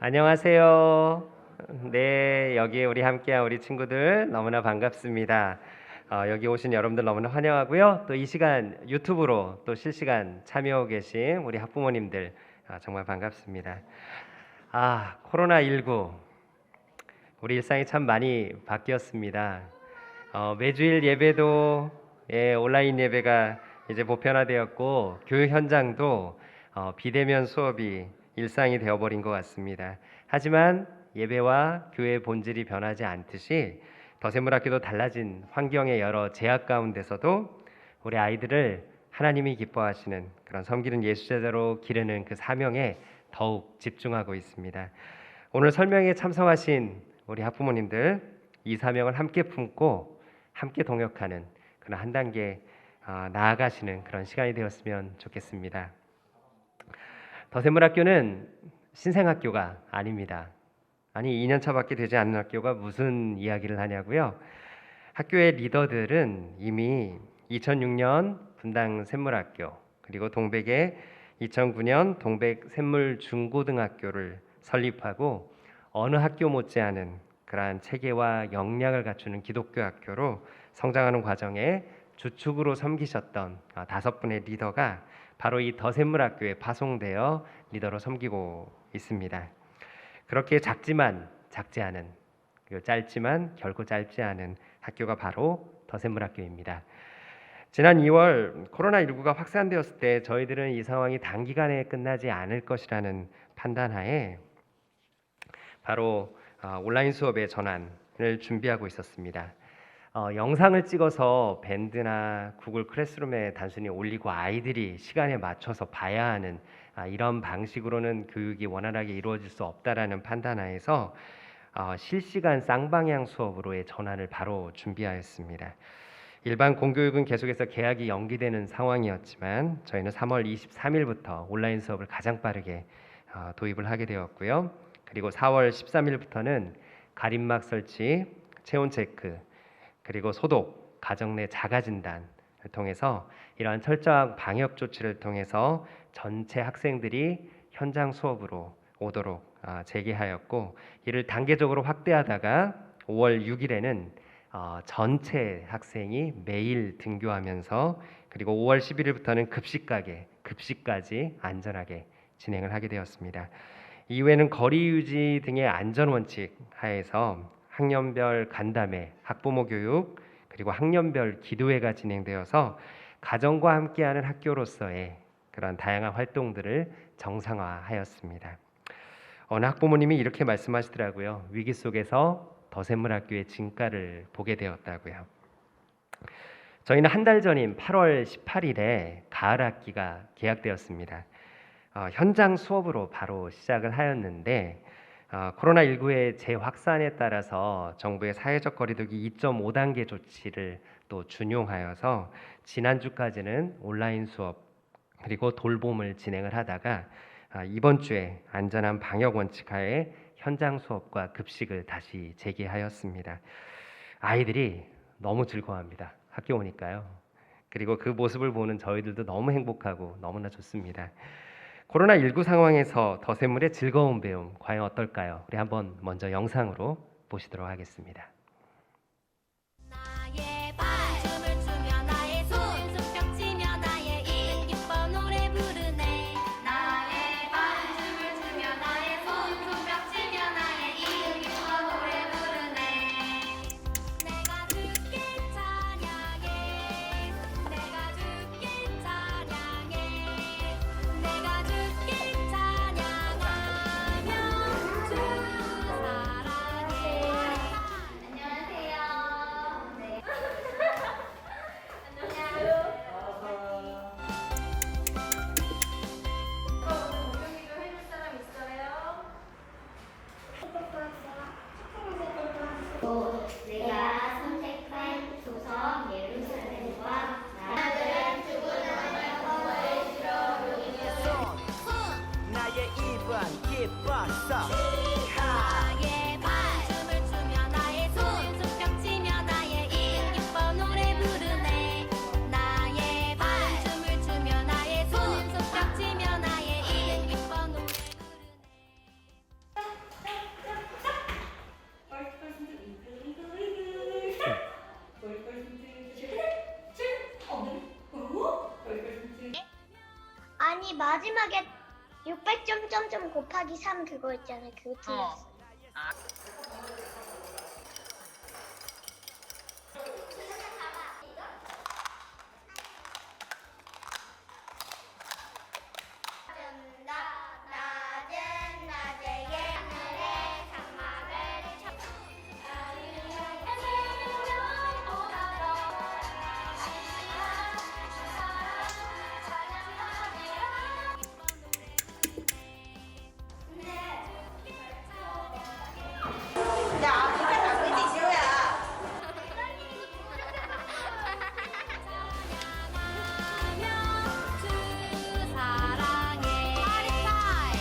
안녕하세요. 네, 여기 우리 함께한 우리 친구들 너무나 반갑습니다. 여기 오신 여러분들 너무나 환영하고요. 또 이 시간 유튜브로 또 실시간 참여하고 계신 우리 학부모님들 정말 반갑습니다. 코로나19 우리 일상이 참 많이 바뀌었습니다. 매주일 예배도 온라인 예배가 이제 보편화되었고 교육 현장도 비대면 수업이 일상이 되어버린 것 같습니다. 하지만 예배와 교회의 본질이 변하지 않듯이 더샘물학교도 달라진 환경의 여러 제약 가운데서도 우리 아이들을 하나님이 기뻐하시는 그런 섬기는 예수제자로 기르는 그 사명에 더욱 집중하고 있습니다. 오늘 설명에 참석하신 우리 학부모님들 이 사명을 함께 품고 함께 동역하는 그런 한 단계 나아가시는 그런 시간이 되었으면 좋겠습니다. 더샘물학교는 신생학교가 아닙니다. 아니 2년차밖에 되지 않은 학교가 무슨 이야기를 하냐고요? 학교의 리더들은 이미 2006년 분당 샘물학교 그리고 동백의 2009년 동백 샘물중고등학교를 설립하고 어느 학교 못지않은 그러한 체계와 역량을 갖추는 기독교 학교로 성장하는 과정에 주축으로 섬기셨던 5분의 리더가 바로 이 더샘물학교에 파송되어 리더로 섬기고 있습니다. 그렇게 작지만 작지 않은, 그리고 짧지만 결코 짧지 않은 학교가 바로 더샘물학교입니다. 지난 2월 코로나19가 확산되었을 때 저희들은 이 상황이 단기간에 끝나지 않을 것이라는 판단하에 바로 온라인 수업의 전환을 준비하고 있었습니다. 영상을 찍어서 밴드나 구글 클래스룸에 단순히 올리고 아이들이 시간에 맞춰서 봐야 하는 이런 방식으로는 교육이 원활하게 이루어질 수 없다라는 판단하에서 실시간 쌍방향 수업으로의 전환을 바로 준비하였습니다. 일반 공교육은 계속해서 개학이 연기되는 상황이었지만 저희는 3월 23일부터 온라인 수업을 가장 빠르게 도입을 하게 되었고요. 그리고 4월 13일부터는 가림막 설치, 체온 체크, 그리고 소독, 가정 내 자가 진단을 통해서 이러한 철저한 방역 조치를 통해서 전체 학생들이 현장 수업으로 오도록 재개하였고 이를 단계적으로 확대하다가 5월 6일에는 전체 학생이 매일 등교하면서 그리고 5월 11일부터는 급식까지 안전하게 진행을 하게 되었습니다. 이후에는 거리 유지 등의 안전 원칙 하에서 학년별 간담회, 학부모 교육, 그리고 학년별 기도회가 진행되어서 가정과 함께하는 학교로서의 그런 다양한 활동들을 정상화하였습니다. 어느 학부모님이 이렇게 말씀하시더라고요. 위기 속에서 더샘물학교의 진가를 보게 되었다고요. 저희는 한 달 전인 8월 18일에 가을 학기가 개학되었습니다. 현장 수업으로 바로 시작을 하였는데 코로나19의 재확산에 따라서 정부의 사회적 거리두기 2.5단계 조치를 또 준용하여서 지난주까지는 온라인 수업 그리고 돌봄을 진행을 하다가 이번 주에 안전한 방역 원칙 하에 현장 수업과 급식을 다시 재개하였습니다. 아이들이 너무 즐거워합니다. 학교 오니까요. 그리고 그 모습을 보는 저희들도 너무 행복하고 너무나 좋습니다. 코로나19 상황에서 더샘물의 즐거운 배움 과연 어떨까요? 우리 한번 먼저 영상으로 보시도록 하겠습니다. 나의 춤을 추며 나의 손 손뼉 치며 나의 입 기뻐 노래 부르네 나의 춤을 추며 나의 손 손뼉 치며 나의 입 기뻐 노래 부르네 내가 주께 찬양해 내가 주께 찬양해 내가 주께 찬양하며 주 사랑해 마지막에 600점 곱하기 3 그거 있잖아요. 그거 틀렸어요. 낮은 낮에 하늘에 장막을 쳐 주 사랑해 파리타임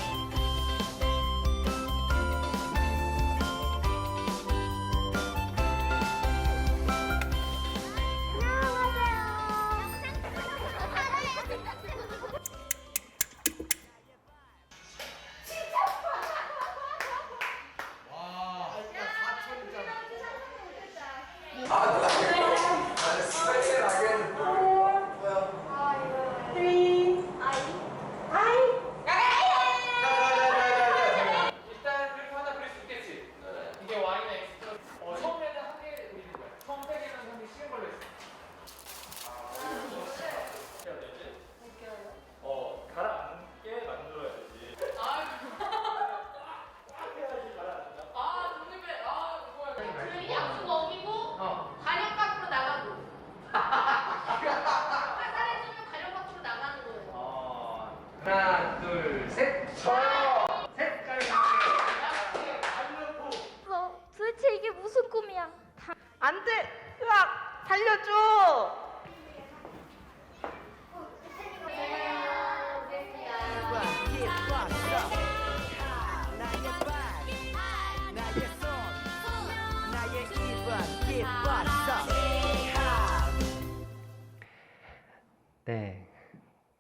일단 그렇게 하나 그릴 수 있겠지. 이게 y는 x. 처음에는 한 개 그리는 거야. 처음 세 개는 한 개 쉬운 걸로 했어. 어떻게 해야 되지? 가라앉게 만들어야 되지. 그 약속 어기고 가령 밖으로 나가고 화살해주면 가령 밖으로 나가는 거예요. 하나, 둘, 셋. 색깔 도대체 이게 무슨 꿈이야? 안 돼! 으악! 살려줘! 네,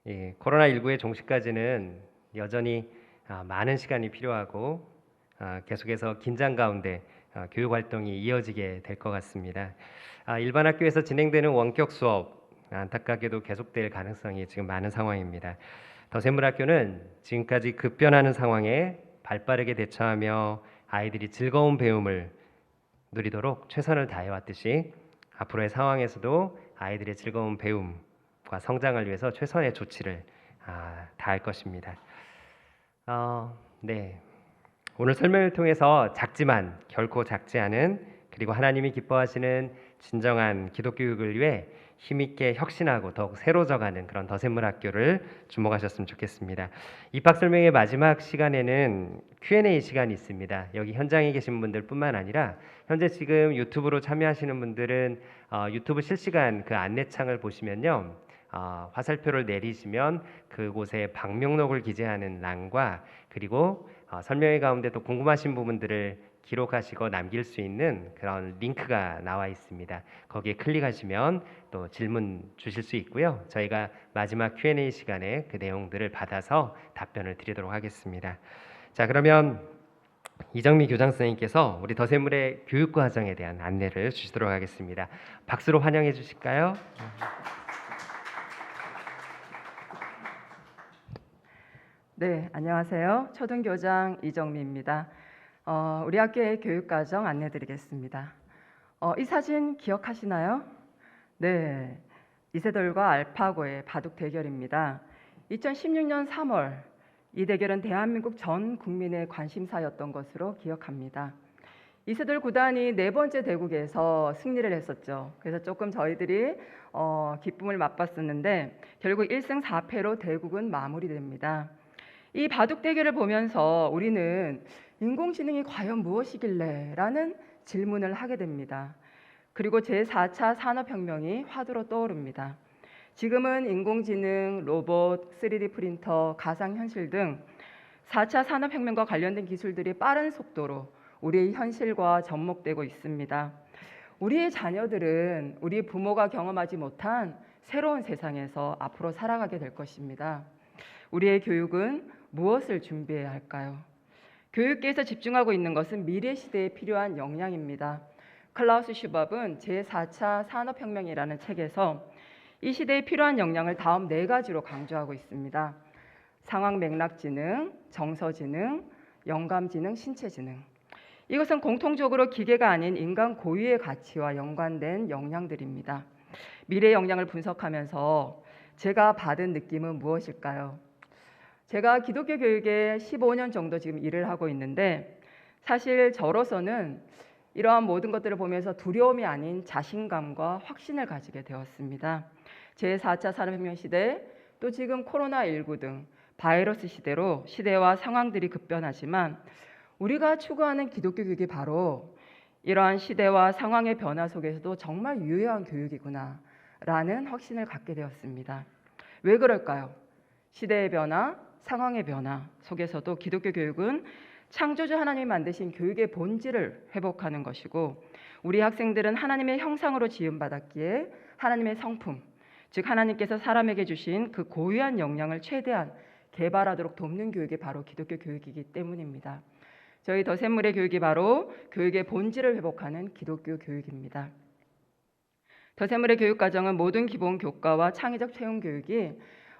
이 코로나19의 종식까지는 여전히 많은 시간이 필요하고 계속해서 긴장 가운데 교육 활동이 이어지게 될 것 같습니다. 일반 학교에서 진행되는 원격 수업 안타깝게도 계속될 가능성이 지금 많은 상황입니다. 더샘물학교는 지금까지 급변하는 상황에 발빠르게 대처하며 아이들이 즐거운 배움을 누리도록 최선을 다해왔듯이 앞으로의 상황에서도 아이들의 즐거운 배움과 성장을 위해서 최선의 조치를 다할 것입니다. 네, 오늘 설명을 통해서 작지만 결코 작지 않은 그리고 하나님이 기뻐하시는 진정한 기독교육을 위해 힘있게 혁신하고 더욱 새로져가는 그런 더샘물학교를 주목하셨으면 좋겠습니다. 입학 설명의 마지막 시간에는 Q&A 시간이 있습니다. 여기 현장에 계신 분들뿐만 아니라 현재 지금 유튜브로 참여하시는 분들은 유튜브 실시간 그 안내창을 보시면요. 화살표를 내리시면 그곳에 방명록을 기재하는欄과 그리고 설명회 가운데 또 궁금하신 부분들을 기록하시고 남길 수 있는 그런 링크가 나와 있습니다. 거기에 클릭하시면 또 질문 주실 수 있고요. 저희가 마지막 Q&A 시간에 그 내용들을 받아서 답변을 드리도록 하겠습니다. 자, 그러면 이정미 교장 선생님께서 우리 더샘물의 교육 과정에 대한 안내를 주시도록 하겠습니다. 박수로 환영해 주실까요? 네, 안녕하세요. 초등교장 이정미입니다. 우리 학교의 교육과정 안내드리겠습니다. 이 사진 기억하시나요? 네, 이세돌과 알파고의 바둑 대결입니다. 2016년 3월 이 대결은 대한민국 전 국민의 관심사였던 것으로 기억합니다. 이세돌 구단이 4번째 대국에서 승리를 했었죠. 그래서 조금 저희들이 기쁨을 맛봤었는데 결국 1승 4패로 대국은 마무리됩니다. 이 바둑 대결을 보면서 우리는 인공지능이 과연 무엇이길래? 라는 질문을 하게 됩니다. 그리고 제4차 산업혁명이 화두로 떠오릅니다. 지금은 인공지능, 로봇, 3D 프린터, 가상현실 등 4차 산업혁명과 관련된 기술들이 빠른 속도로 우리의 현실과 접목되고 있습니다. 우리의 자녀들은 우리 부모가 경험하지 못한 새로운 세상에서 앞으로 살아가게 될 것입니다. 우리의 교육은 무엇을 준비해야 할까요? 교육계에서 집중하고 있는 것은 미래 시대에 필요한 역량입니다. 클라우스 슈밥은 제4차 산업혁명이라는 책에서 이 시대에 필요한 역량을 다음 4가지로 강조하고 있습니다. 상황 맥락 지능, 정서 지능, 영감 지능, 신체 지능. 이것은 공통적으로 기계가 아닌 인간 고유의 가치와 연관된 역량들입니다. 미래 역량을 분석하면서 제가 받은 느낌은 무엇일까요? 제가 기독교 교육에 15년 정도 지금 일을 하고 있는데 사실 저로서는 이러한 모든 것들을 보면서 두려움이 아닌 자신감과 확신을 가지게 되었습니다. 제4차 산업혁명 시대, 또 지금 코로나19 등 바이러스 시대로 시대와 상황들이 급변하지만 우리가 추구하는 기독교 교육이 바로 이러한 시대와 상황의 변화 속에서도 정말 유효한 교육이구나 라는 확신을 갖게 되었습니다. 왜 그럴까요? 시대의 변화, 상황의 변화 속에서도 기독교 교육은 창조주 하나님이 만드신 교육의 본질을 회복하는 것이고 우리 학생들은 하나님의 형상으로 지음받았기에 하나님의 성품, 즉 하나님께서 사람에게 주신 그 고유한 역량을 최대한 개발하도록 돕는 교육이 바로 기독교 교육이기 때문입니다. 저희 더샘물의 교육이 바로 교육의 본질을 회복하는 기독교 교육입니다. 더샘물의 교육과정은 모든 기본 교과와 창의적 체험 교육이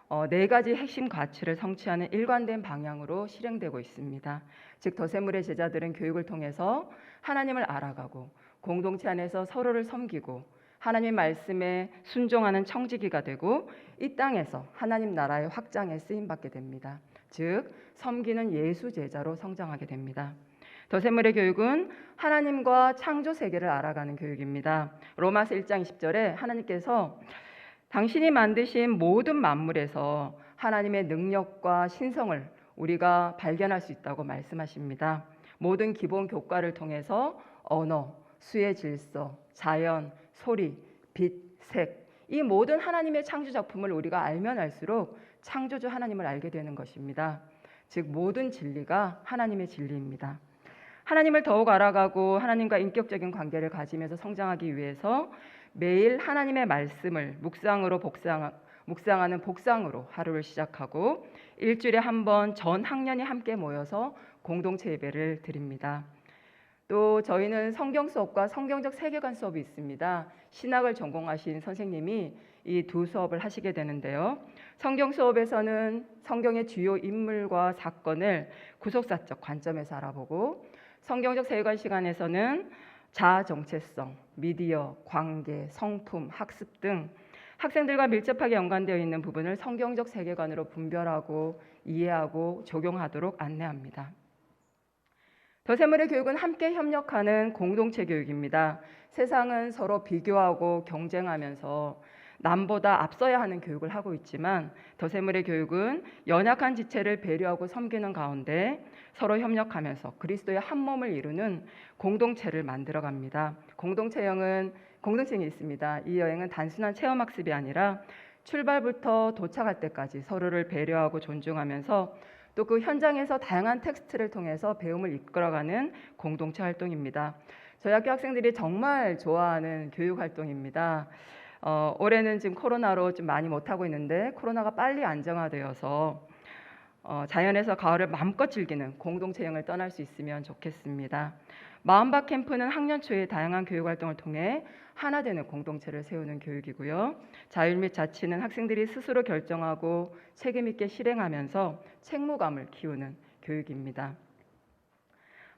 4가지 핵심 가치를 성취하는 일관된 방향으로 실행되고 있습니다. 즉 더샘물의 제자들은 교육을 통해서 하나님을 알아가고 공동체 안에서 서로를 섬기고 하나님의 말씀에 순종하는 청지기가 되고 이 땅에서 하나님 나라의 확장에 쓰임받게 됩니다. 즉 섬기는 예수 제자로 성장하게 됩니다. 더샘물의 교육은 하나님과 창조 세계를 알아가는 교육입니다. 로마서 1장 20절에 하나님께서 당신이 만드신 모든 만물에서 하나님의 능력과 신성을 우리가 발견할 수 있다고 말씀하십니다. 모든 기본 교과를 통해서 언어, 수의 질서, 자연, 소리, 빛, 색, 이 모든 하나님의 창조 작품을 우리가 알면 알수록 창조주 하나님을 알게 되는 것입니다. 즉 모든 진리가 하나님의 진리입니다. 하나님을 더욱 알아가고 하나님과 인격적인 관계를 가지면서 성장하기 위해서 매일 하나님의 말씀을 묵상하는 복상으로 하루를 시작하고 일주일에 한 번 전 학년이 함께 모여서 공동체 예배를 드립니다. 또 저희는 성경 수업과 성경적 세계관 수업이 있습니다. 신학을 전공하신 선생님이 이 두 수업을 하시게 되는데요. 성경 수업에서는 성경의 주요 인물과 사건을 구속사적 관점에서 알아보고 성경적 세계관 시간에서는 자아 정체성, 미디어, 관계, 성품, 학습 등 학생들과 밀접하게 연관되어 있는 부분을 성경적 세계관으로 분별하고 이해하고 적용하도록 안내합니다. 더샘물의 교육은 함께 협력하는 공동체 교육입니다. 세상은 서로 비교하고 경쟁하면서 남보다 앞서야 하는 교육을 하고 있지만 더샘물의 교육은 연약한 지체를 배려하고 섬기는 가운데 서로 협력하면서 그리스도의 한 몸을 이루는 공동체를 만들어갑니다. 공동체형이 있습니다. 이 여행은 단순한 체험학습이 아니라 출발부터 도착할 때까지 서로를 배려하고 존중하면서 또 그 현장에서 다양한 텍스트를 통해서 배움을 이끌어가는 공동체 활동입니다. 저희 학교 학생들이 정말 좋아하는 교육 활동입니다. 올해는 지금 코로나로 좀 많이 못하고 있는데 코로나가 빨리 안정화되어서 자연에서 가을을 마음껏 즐기는 공동체형을 떠날 수 있으면 좋겠습니다. 마음밭 캠프는 학년 초에 다양한 교육 활동을 통해 하나 되는 공동체를 세우는 교육이고요. 자율 및 자치는 학생들이 스스로 결정하고 책임 있게 실행하면서 책무감을 키우는 교육입니다.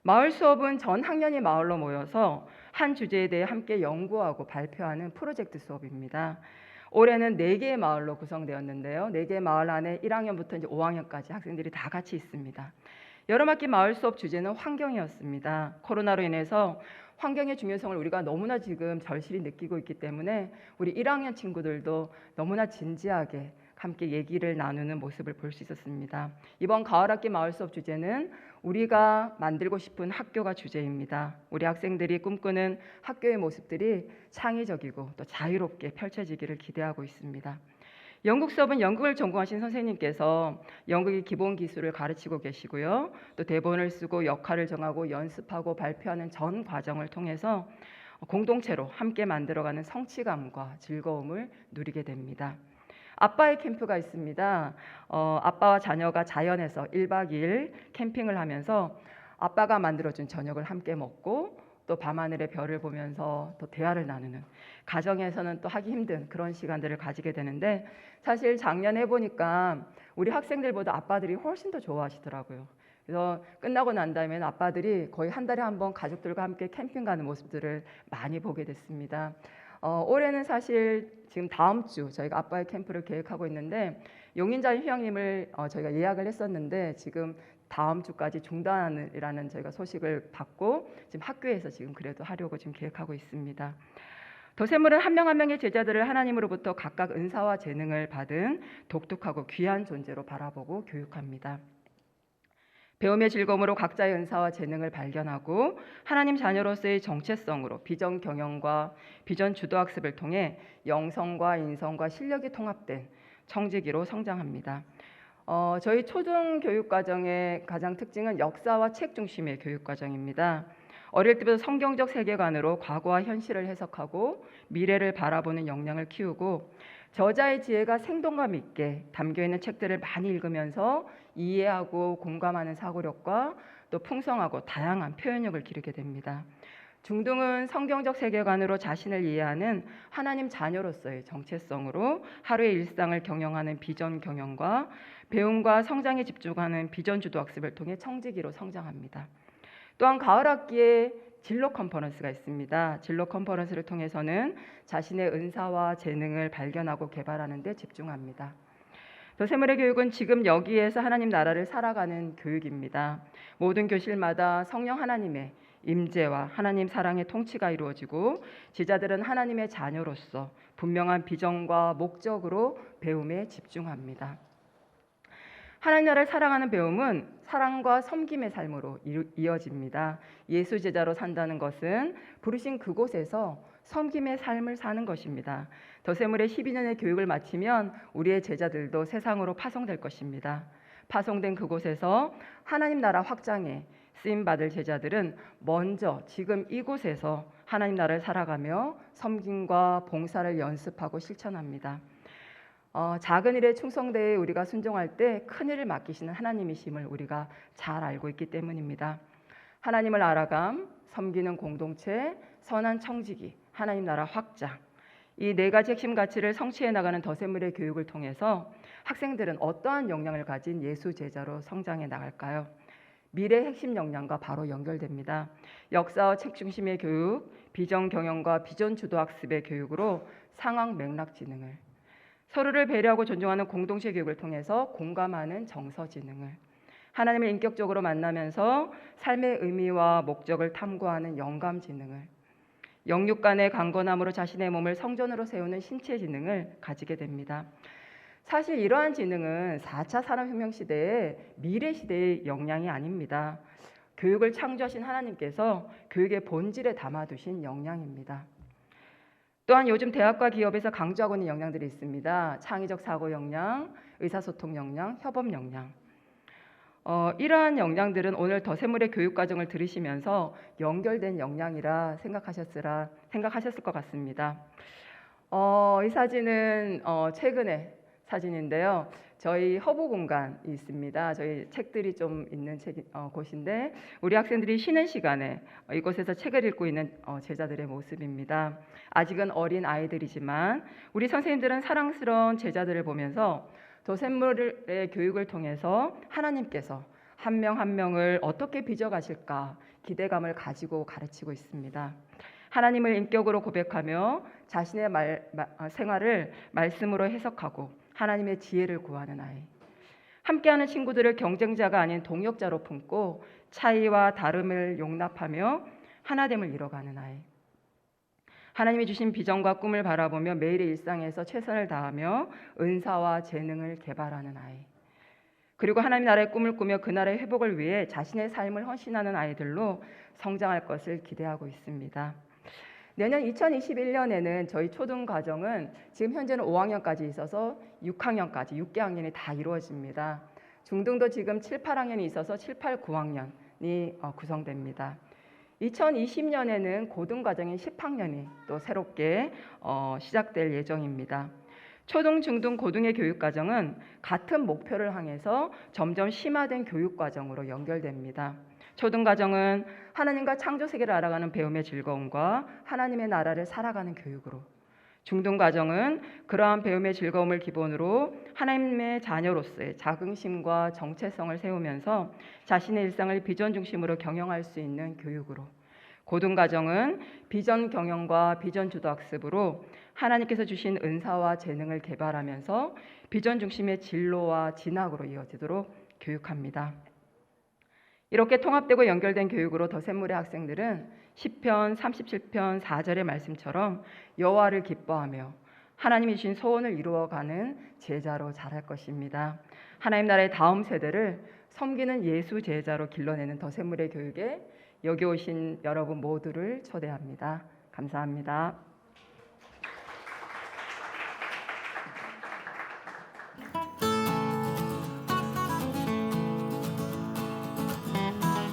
마을 수업은 전 학년이 마을로 모여서 한 주제에 대해 함께 연구하고 발표하는 프로젝트 수업입니다. 올해는 4개의 마을로 구성되었는데요. 4개의 마을 안에 1학년부터 이제 5학년까지 학생들이 다 같이 있습니다. 여름학기 마을 수업 주제는 환경이었습니다. 코로나로 인해서 환경의 중요성을 우리가 너무나 지금 절실히 느끼고 있기 때문에 우리 1학년 친구들도 너무나 진지하게 함께 얘기를 나누는 모습을 볼 수 있었습니다. 이번 가을학기 마을 수업 주제는 우리가 만들고 싶은 학교가 주제입니다. 우리 학생들이 꿈꾸는 학교의 모습들이 창의적이고 또 자유롭게 펼쳐지기를 기대하고 있습니다. 영국 수업은 영국을 전공하신 선생님께서 영국의 기본 기술을 가르치고 계시고요. 또 대본을 쓰고 역할을 정하고 연습하고 발표하는 전 과정을 통해서 공동체로 함께 만들어가는 성취감과 즐거움을 누리게 됩니다. 아빠의 캠프가 있습니다. 아빠와 자녀가 자연에서 1박 2일 캠핑을 하면서 아빠가 만들어준 저녁을 함께 먹고 또 밤하늘의 별을 보면서 또 대화를 나누는, 가정에서는 또 하기 힘든 그런 시간들을 가지게 되는데, 사실 작년에 해보니까 우리 학생들보다 아빠들이 훨씬 더 좋아하시더라고요. 그래서 끝나고 난 다음에는 아빠들이 거의 한 달에 한 번 가족들과 함께 캠핑 가는 모습들을 많이 보게 됐습니다. 올해는 사실 지금 다음 주 저희가 아빠의 캠프를 계획하고 있는데, 용인자인 휴양림을 저희가 예약을 했었는데 지금 다음 주까지 중단이라는 저희가 소식을 받고 지금 학교에서 지금 그래도 하려고 지금 계획하고 있습니다. 도세물은 한 명 한 명의 제자들을 하나님으로부터 각각 은사와 재능을 받은 독특하고 귀한 존재로 바라보고 교육합니다. 배움의 즐거움으로 각자의 은사와 재능을 발견하고 하나님 자녀로서의 정체성으로 비전 경영과 비전 주도 학습을 통해 영성과 인성과 실력이 통합된 청지기로 성장합니다. 저희 초등 교육 과정의 가장 특징은 역사와 책 중심의 교육 과정입니다. 어릴 때부터 성경적 세계관으로 과거와 현실을 해석하고 미래를 바라보는 역량을 키우고, 저자의 지혜가 생동감 있게 담겨 있는 책들을 많이 읽으면서 이해하고 공감하는 사고력과 또 풍성하고 다양한 표현력을 기르게 됩니다. 중등은 성경적 세계관으로 자신을 이해하는 하나님 자녀로서의 정체성으로 하루의 일상을 경영하는 비전 경영과 배움과 성장에 집중하는 비전 주도 학습을 통해 청지기로 성장합니다. 또한 가을 학기에 진로 컨퍼런스가 있습니다. 진로 컨퍼런스를 통해서는 자신의 은사와 재능을 발견하고 개발하는 데 집중합니다. 도세물의 교육은 지금 여기에서 하나님 나라를 살아가는 교육입니다. 모든 교실마다 성령 하나님의 임재와 하나님 사랑의 통치가 이루어지고, 제자들은 하나님의 자녀로서 분명한 비전과 목적으로 배움에 집중합니다. 하나님 나라를 사랑하는 배움은 사랑과 섬김의 삶으로 이어집니다. 예수 제자로 산다는 것은 부르신 그곳에서 섬김의 삶을 사는 것입니다. 도세물의 12년의 교육을 마치면 우리의 제자들도 세상으로 파송될 것입니다. 파송된 그곳에서 하나님 나라 확장에 쓰임받을 제자들은 먼저 지금 이곳에서 하나님 나라를 살아가며 섬김과 봉사를 연습하고 실천합니다. 작은 일에 충성되어 우리가 순종할 때 큰 일을 맡기시는 하나님이심을 우리가 잘 알고 있기 때문입니다. 하나님을 알아감, 섬기는 공동체, 선한 청지기, 하나님 나라 확장, 이 네 가지 핵심 가치를 성취해 나가는 더세물의 교육을 통해서 학생들은 어떠한 역량을 가진 예수 제자로 성장해 나갈까요? 미래 핵심 역량과 바로 연결됩니다. 역사와 책 중심의 교육, 비전 경영과 비전 주도 학습의 교육으로 상황 맥락 지능을, 서로를 배려하고 존중하는 공동체 교육을 통해서 공감하는 정서 지능을, 하나님을 인격적으로 만나면서 삶의 의미와 목적을 탐구하는 영감 지능을, 영육 간의 강건함으로 자신의 몸을 성전으로 세우는 신체 지능을 가지게 됩니다. 사실 이러한 지능은 4차 산업혁명 시대의 미래 시대의 역량이 아닙니다. 교육을 창조하신 하나님께서 교육의 본질에 담아두신 역량입니다. 또한 요즘 대학과 기업에서 강조하고 있는 역량들이 있습니다. 창의적 사고 역량, 의사소통 역량, 협업 역량. 이러한 역량들은 오늘 더세물의 교육 과정을 들으시면서 연결된 역량이라 생각하셨을 것 같습니다. 이 사진은 최근에 사진인데요. 저희 허브 공간이 있습니다. 저희 책들이 좀 있는 곳인데 우리 학생들이 쉬는 시간에 이곳에서 책을 읽고 있는 제자들의 모습입니다. 아직은 어린 아이들이지만 우리 선생님들은 사랑스러운 제자들을 보면서 도샘물의 교육을 통해서 하나님께서 한 명 한 명을 어떻게 빚어가실까 기대감을 가지고 가르치고 있습니다. 하나님을 인격으로 고백하며 자신의 생활을 말씀으로 해석하고 하나님의 지혜를 구하는 아이, 함께하는 친구들을 경쟁자가 아닌 동역자로 품고 차이와 다름을 용납하며 하나됨을 이뤄가는 아이, 하나님이 주신 비전과 꿈을 바라보며 매일의 일상에서 최선을 다하며 은사와 재능을 개발하는 아이, 그리고 하나님 나라의 꿈을 꾸며 그 나라의 회복을 위해 자신의 삶을 헌신하는 아이들로 성장할 것을 기대하고 있습니다. 내년 2021년에는 저희 초등 과정은 지금 현재는 5학년까지 있어서 6학년까지 6개 학년이 다 이루어집니다. 중등도 지금 7, 8학년이 있어서 7, 8, 9학년이 구성됩니다. 2020년에는 고등 과정인 10학년이 또 새롭게 시작될 예정입니다. 초등, 중등, 고등의 교육 과정은 같은 목표를 향해서 점점 심화된 교육 과정으로 연결됩니다. 초등과정은 하나님과 창조 세계를 알아가는 배움의 즐거움과 하나님의 나라를 살아가는 교육으로, 중등과정은 그러한 배움의 즐거움을 기본으로 하나님의 자녀로서의 자긍심과 정체성을 세우면서 자신의 일상을 비전 중심으로 경영할 수 있는 교육으로, 고등과정은 비전 경영과 비전 주도 학습으로 하나님께서 주신 은사와 재능을 개발하면서 비전 중심의 진로와 진학으로 이어지도록 교육합니다. 이렇게 통합되고 연결된 교육으로 더샘물의 학생들은 시편 37편 4절의 말씀처럼 여호와를 기뻐하며 하나님이 주신 소원을 이루어가는 제자로 자랄 것입니다. 하나님 나라의 다음 세대를 섬기는 예수 제자로 길러내는 더샘물의 교육에 여기 오신 여러분 모두를 초대합니다. 감사합니다.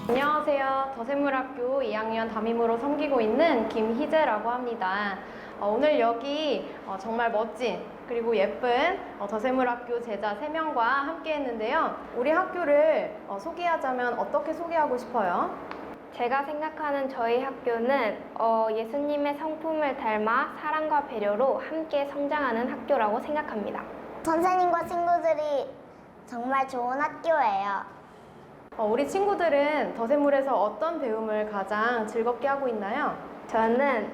안녕하세요. 더샘물학교 2학년 담임으로 섬기고 있는 김희재라고 합니다. 오늘 여기 정말 멋진 그리고 예쁜 더샘물학교 제자 3명과 함께 했는데요. 우리 학교를 소개하자면 어떻게 소개하고 싶어요? 제가 생각하는 저희 학교는 예수님의 성품을 닮아 사랑과 배려로 함께 성장하는 학교라고 생각합니다. 선생님과 친구들이 정말 좋은 학교예요. 우리 친구들은 더샘물에서 어떤 배움을 가장 즐겁게 하고 있나요? 저는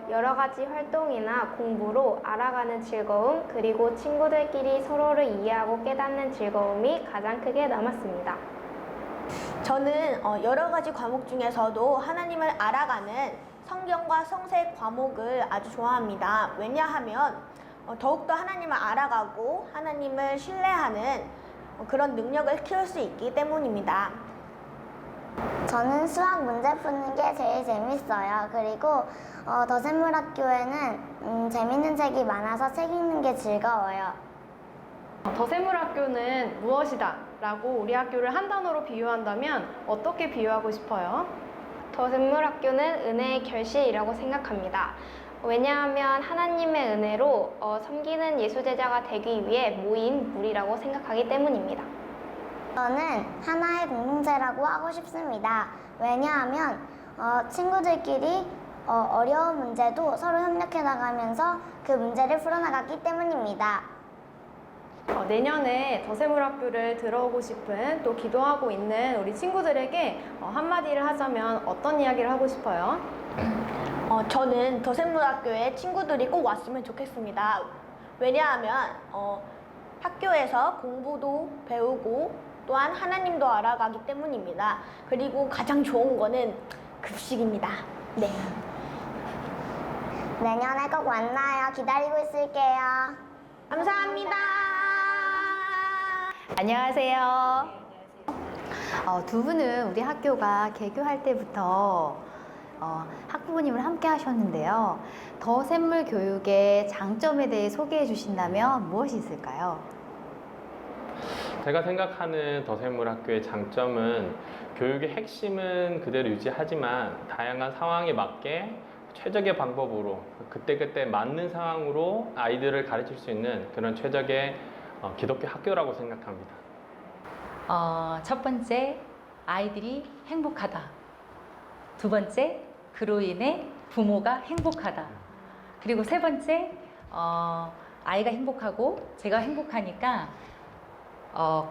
여러 가지 활동이나 공부로 알아가는 즐거움, 그리고 친구들끼리 서로를 이해하고 깨닫는 즐거움이 가장 크게 남았습니다. 저는 여러 가지 과목 중에서도 하나님을 알아가는 성경과 성색 과목을 아주 좋아합니다. 왜냐하면 더욱더 하나님을 알아가고 하나님을 신뢰하는 그런 능력을 키울 수 있기 때문입니다. 저는 수학 문제 푸는 게 제일 재밌어요. 그리고 더샘물학교에는 재밌는 책이 많아서 책 읽는 게 즐거워요. 더샘물학교는 무엇이다 라고 우리 학교를 한 단어로 비유한다면 어떻게 비유하고 싶어요? 더샘물학교는 은혜의 결실이라고 생각합니다. 왜냐하면 하나님의 은혜로 섬기는 예수제자가 되기 위해 모인 무리라고 생각하기 때문입니다. 저는 하나의 공동체라고 하고 싶습니다. 왜냐하면 친구들끼리 어려운 문제도 서로 협력해 나가면서 그 문제를 풀어나갔기 때문입니다. 내년에 더샘물학교를 들어오고 싶은 또 기도하고 있는 우리 친구들에게 한마디를 하자면 어떤 이야기를 하고 싶어요? 저는 더샘물학교에 친구들이 꼭 왔으면 좋겠습니다. 왜냐하면 학교에서 공부도 배우고 또한 하나님도 알아가기 때문입니다. 그리고 가장 좋은 거는 급식입니다. 네. 내년에 꼭 만나요. 기다리고 있을게요. 감사합니다. 안녕하세요. 두 분은 우리 학교가 개교할 때부터 학부모님을 함께 하셨는데요. 더샘물 교육의 장점에 대해 소개해 주신다면 무엇이 있을까요? 제가 생각하는 더샘물학교의 장점은 교육의 핵심은 그대로 유지하지만 다양한 상황에 맞게 최적의 방법으로 그때그때 맞는 상황으로 아이들을 가르칠 수 있는 그런 최적의 기독교 학교라고 생각합니다. 첫 번째, 아이들이 행복하다. 두 번째, 그로 인해 부모가 행복하다. 그리고 세 번째, 아이가 행복하고 제가 행복하니까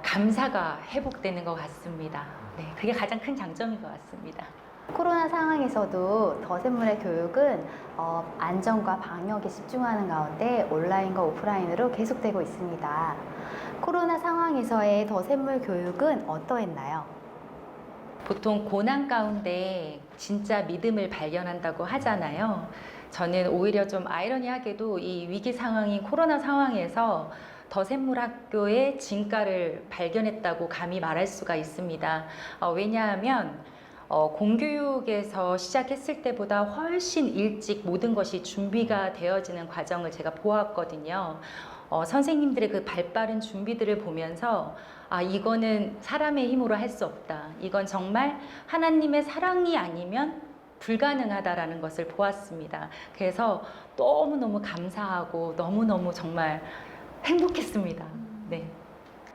감사가 회복되는 것 같습니다. 네, 그게 가장 큰 장점인 것 같습니다. 코로나 상황에서도 더샘물의 교육은 안전과 방역에 집중하는 가운데 온라인과 오프라인으로 계속되고 있습니다. 코로나 상황에서의 더샘물 교육은 어떠했나요? 보통 고난 가운데 진짜 믿음을 발견한다고 하잖아요. 저는 오히려 좀 아이러니하게도 이 위기 상황인 코로나 상황에서 더샘물학교의 진가를 발견했다고 감히 말할 수가 있습니다. 왜냐하면 공교육에서 시작했을 때보다 훨씬 일찍 모든 것이 준비가 되어지는 과정을 제가 보았거든요. 선생님들의 그 발빠른 준비들을 보면서 이거는 사람의 힘으로 할 수 없다. 이건 정말 하나님의 사랑이 아니면 불가능하다라는 것을 보았습니다. 그래서 너무너무 감사하고 너무너무 정말 행복했습니다. 네.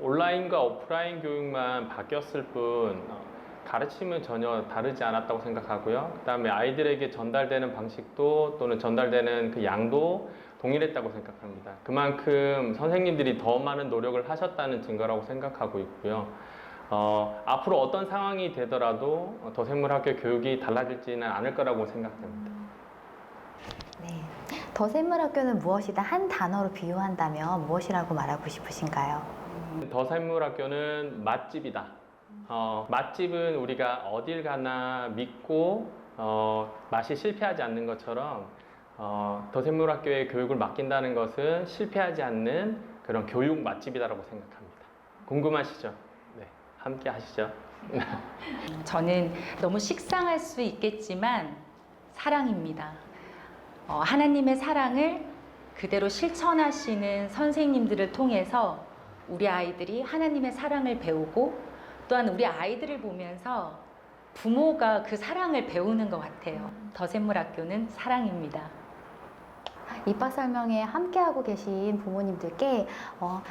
온라인과 오프라인 교육만 바뀌었을 뿐 가르침은 전혀 다르지 않았다고 생각하고요. 그다음에 아이들에게 전달되는 방식도 또는 전달되는 그 양도 동일했다고 생각합니다. 그만큼 선생님들이 더 많은 노력을 하셨다는 증거라고 생각하고 있고요. 앞으로 어떤 상황이 되더라도 더생물학교 교육이 달라지지는 않을 거라고 생각됩니다. 네. 더생물학교는 무엇이다 한 단어로 비유한다면 무엇이라고 말하고 싶으신가요? 더생물학교는 맛집이다. 맛집은 우리가 어딜 가나 믿고 맛이 실패하지 않는 것처럼 더생물학교의 교육을 맡긴다는 것은 실패하지 않는 그런 교육 맛집이다라고 생각합니다. 궁금하시죠? 네, 함께 하시죠. 저는 너무 식상할 수 있겠지만 사랑입니다. 하나님의 사랑을 그대로 실천하시는 선생님들을 통해서 우리 아이들이 하나님의 사랑을 배우고 또한 우리 아이들을 보면서 부모가 그 사랑을 배우는 것 같아요. 더생물학교는 사랑입니다. 입학 설명회 함께하고 계신 부모님들께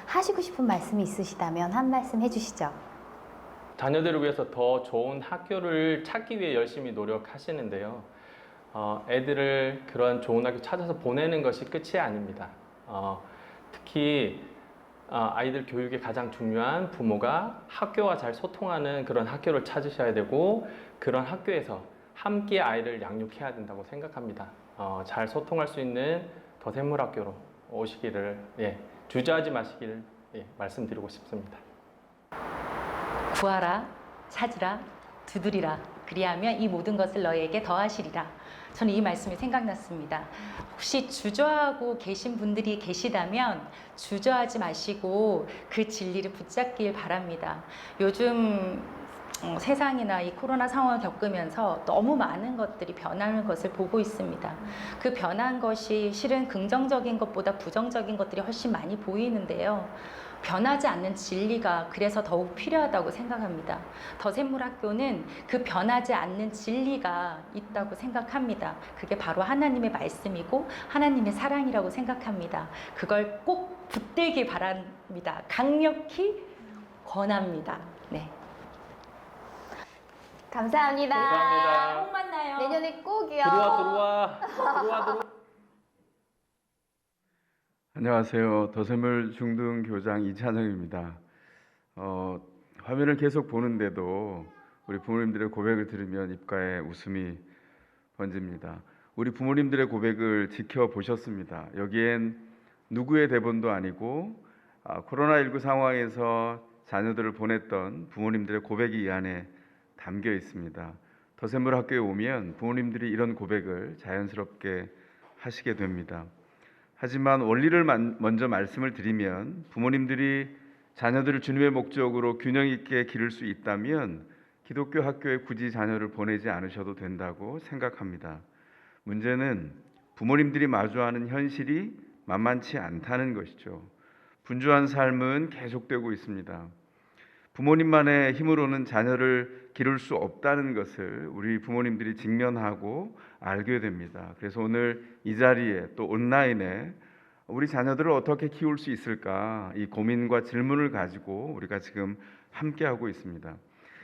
하시고 싶은 말씀이 있으시다면 한 말씀 해주시죠. 자녀들을 위해서 더 좋은 학교를 찾기 위해 열심히 노력하시는데요. 애들을 그런 좋은 학교 찾아서 보내는 것이 끝이 아닙니다. 특히 아이들 교육에 가장 중요한 부모가 학교와 잘 소통하는 그런 학교를 찾으셔야 되고 그런 학교에서 함께 아이를 양육해야 된다고 생각합니다. 잘 소통할 수 있는 더생물학교로 오시기를 주저하지 마시기를 말씀드리고 싶습니다. 구하라, 찾으라, 두드리라. 그리하면 이 모든 것을 너희에게 더하시리라. 저는 이 말씀이 생각났습니다. 혹시 주저하고 계신 분들이 계시다면 주저하지 마시고 그 진리를 붙잡길 바랍니다. 요즘 세상이나 이 코로나 상황을 겪으면서 너무 많은 것들이 변하는 것을 보고 있습니다. 그 변한 것이 실은 긍정적인 것보다 부정적인 것들이 훨씬 많이 보이는데요. 변하지 않는 진리가 그래서 더욱 필요하다고 생각합니다. 더생물학교는 그 변하지 않는 진리가 있다고 생각합니다. 그게 바로 하나님의 말씀이고 하나님의 사랑이라고 생각합니다. 그걸 꼭 붙들기 바랍니다. 강력히 권합니다. 네. 감사합니다. 감사합니다. 꼭 만나요. 내년에 꼭이요. 들어와. 안녕하세요. 더생물 중등교장 이찬영입니다. 화면을 계속 보는데도 우리 부모님들의 고백을 들으면 입가에 웃음이 번집니다. 우리 부모님들의 고백을 지켜보셨습니다. 여기엔 누구의 대본도 아니고 코로나19 상황에서 자녀들을 보냈던 부모님들의 고백이 이 안에 담겨 있습니다. 더생물학교에 오면 부모님들이 이런 고백을 자연스럽게 하시게 됩니다. 하지만 원리를 먼저 말씀을 드리면 부모님들이 자녀들을 주님의 목적으로 균형 있게 기를 수 있다면 기독교 학교에 굳이 자녀를 보내지 않으셔도 된다고 생각합니다. 문제는 부모님들이 마주하는 현실이 만만치 않다는 것이죠. 분주한 삶은 계속되고 있습니다. 부모님만의 힘으로는 자녀를 기를 수 없다는 것을 우리 부모님들이 직면하고 알게 됩니다. 그래서 오늘 이 자리에 또 온라인에 우리 자녀들을 어떻게 키울 수 있을까 이 고민과 질문을 가지고 우리가 지금 함께하고 있습니다.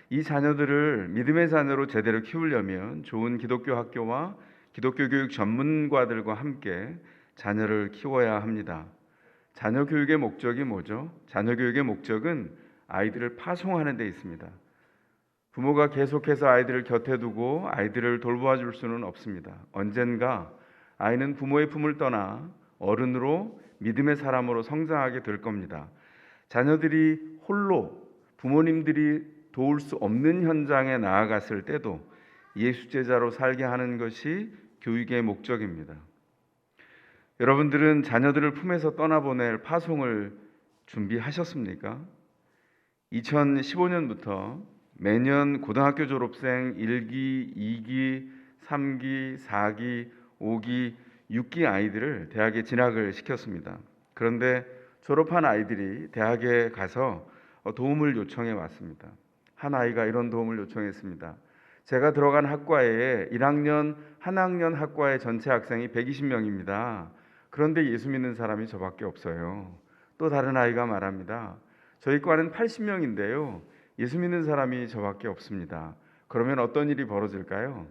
이 자녀들을 믿음의 자녀로 제대로 키우려면 좋은 기독교 학교와 기독교 교육 전문가들과 함께 자녀를 키워야 합니다. 자녀 교육의 목적이 뭐죠? 자녀 교육의 목적은 아이들을 파송하는 데 있습니다. 부모가 계속해서 아이들을 곁에 두고 아이들을 돌보아줄 수는 없습니다. 언젠가 아이는 부모의 품을 떠나 어른으로 믿음의 사람으로 성장하게 될 겁니다. 자녀들이 홀로 부모님들이 도울 수 없는 현장에 나아갔을 때도 예수 제자로 살게 하는 것이 교육의 목적입니다. 여러분들은 자녀들을 품에서 떠나보낼 파송을 준비하셨습니까? 2015년부터 매년 고등학교 졸업생 1기, 2기, 3기, 4기, 5기, 6기 아이들을 대학에 진학을 시켰습니다. 그런데 졸업한 아이들이 대학에 가서 도움을 요청해 왔습니다. 한 아이가 이런 도움을 요청했습니다. 제가 들어간 학과에 1학년, 한 학년 학과의 전체 학생이 120명입니다. 그런데 예수 믿는 사람이 저밖에 없어요. 또 다른 아이가 말합니다. 저희 과는 80명인데요. 예수 믿는 사람이 저밖에 없습니다. 그러면 어떤 일이 벌어질까요?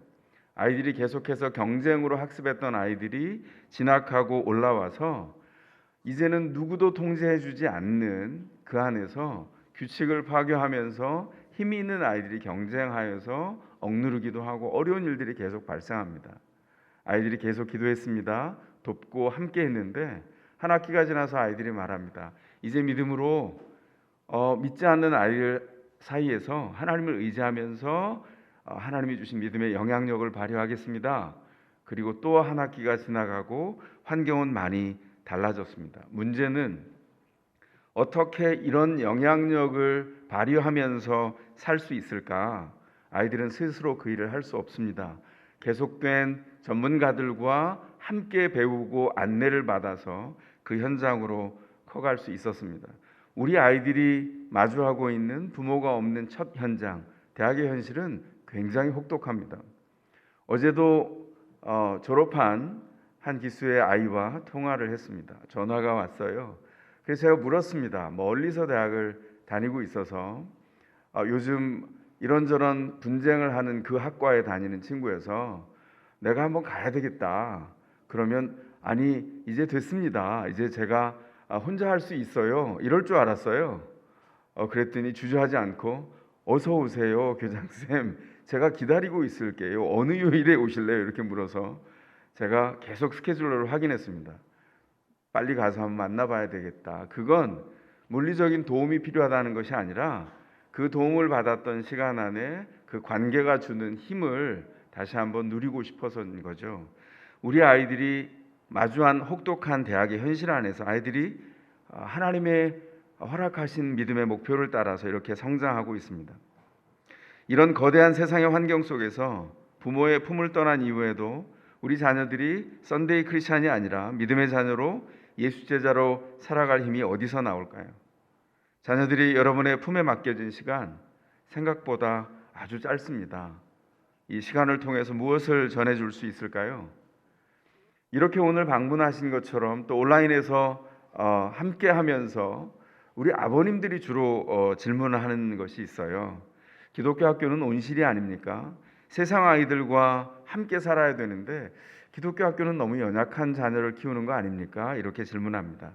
아이들이 계속해서 경쟁으로 학습했던 아이들이 진학하고 올라와서 이제는 누구도 통제해주지 않는 그 안에서 규칙을 파괴하면서 힘이 있는 아이들이 경쟁하여서 억누르기도 하고 어려운 일들이 계속 발생합니다. 아이들이 계속 기도했습니다. 돕고 함께 했는데 한 학기가 지나서 아이들이 말합니다. 이제 믿음으로 믿지 않는 아이들 사이에서 하나님을 의지하면서 하나님이 주신 믿음의 영향력을 발휘하겠습니다. 그리고 또 한 학기가 지나가고 환경은 많이 달라졌습니다. 문제는 어떻게 이런 영향력을 발휘하면서 살 수 있을까? 아이들은 스스로 그 일을 할 수 없습니다. 계속된 전문가들과 함께 배우고 안내를 받아서 그 현장으로 커갈 수 있었습니다. 우리 아이들이 마주하고 있는 부모가 없는 첫 현장, 대학의 현실은 굉장히 혹독합니다. 어제도 졸업한 한 기수의 아이와 통화를 했습니다. 전화가 왔어요. 그래서 제가 물었습니다. 멀리서 대학을 다니고 있어서 요즘 이런저런 분쟁을 하는 그 학과에 다니는 친구여서 내가 한번 가야 되겠다. 그러면 아니 이제 됐습니다. 이제 제가 혼자 할 수 있어요. 이럴 줄 알았어요. 그랬더니 주저하지 않고 어서 오세요 교장쌤. 제가 기다리고 있을게요. 어느 요일에 오실래요? 이렇게 물어서 제가 계속 스케줄러를 확인했습니다. 빨리 가서 한번 만나봐야 되겠다. 그건 물리적인 도움이 필요하다는 것이 아니라 그 도움을 받았던 시간 안에 그 관계가 주는 힘을 다시 한번 누리고 싶어서인 거죠. 우리 아이들이 마주한 혹독한 대학의 현실 안에서 아이들이 하나님의 허락하신 믿음의 목표를 따라서 이렇게 성장하고 있습니다. 이런 거대한 세상의 환경 속에서 부모의 품을 떠난 이후에도 우리 자녀들이 썬데이 크리스찬이 아니라 믿음의 자녀로 예수 제자로 살아갈 힘이 어디서 나올까요? 자녀들이 여러분의 품에 맡겨진 시간 생각보다 아주 짧습니다. 이 시간을 통해서 무엇을 전해줄 수 있을까요? 이렇게 오늘 방문하신 것처럼 또 온라인에서 함께 하면서 우리 아버님들이 주로 질문을 하는 것이 있어요. 기독교 학교는 온실이 아닙니까? 세상 아이들과 함께 살아야 되는데 기독교 학교는 너무 연약한 자녀를 키우는 거 아닙니까? 이렇게 질문합니다.